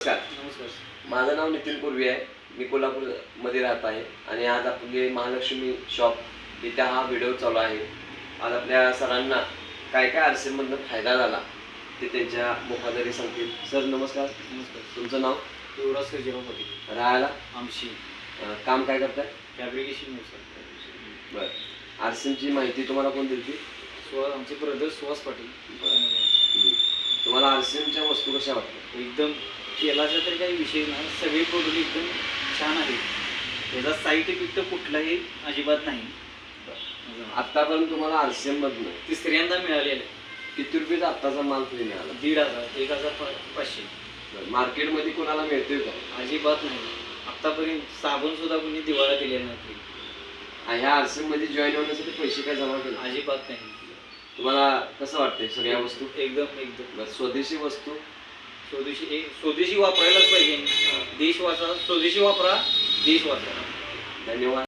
नमस्कार. नमस्कार. माझं नाव नितीन पूर्वी आहे. मी कोल्हापूरमध्ये राहत आहे आणि आज आपले महालक्ष्मी शॉप इथे हा व्हिडिओ चालू आहे. आज आपल्या सरांना काय काय आरसेमधनं फायदा झाला ते त्यांच्या मुखाद्वारे सांगतील. सर नमस्कार. नमस्कार. तुमचं नाव? युवराज सर्जेराव पाटील. राहायला आमशी काम काय करताय? फॅब्रिकेशन व्यवसाय. बरं. आरसेमची माहिती तुम्हाला कोण दिली? आमचे ब्रदर सुहास पाटील. तुम्हाला आरसेमच्या वस्तू कशा वाटतात? एकदम तेलाचा तरी काही विषय नाही, सगळे प्रोडक्ट एकदम छान आहेत. त्याचा साईड इफेक्ट कुठलाही अजिबात नाही. आत्तापर्यंत तुम्हाला आरसेममधनं तिसऱ्यांदा मिळालेलं आहे. किती रुपयाचा आत्ताचा माल तुम्ही मिळाला? 1,500 1,500. मार्केटमध्ये कोणाला मिळतोय का? अजिबात नाही. आत्तापर्यंत साबण सुद्धा कोणी दिवाळा दिलेला नाही. ह्या आरसेममध्ये जॉईन होण्यासाठी पैसे काय जमा केले? अजिबात नाही. तुम्हाला कसं वाटतंय सगळ्या वस्तू? एकदम स्वदेशी वस्तू स्वदेशी वापरायलाच पाहिजे. देश वाचवा, स्वदेशी वापरा, देश वाचवा. धन्यवाद.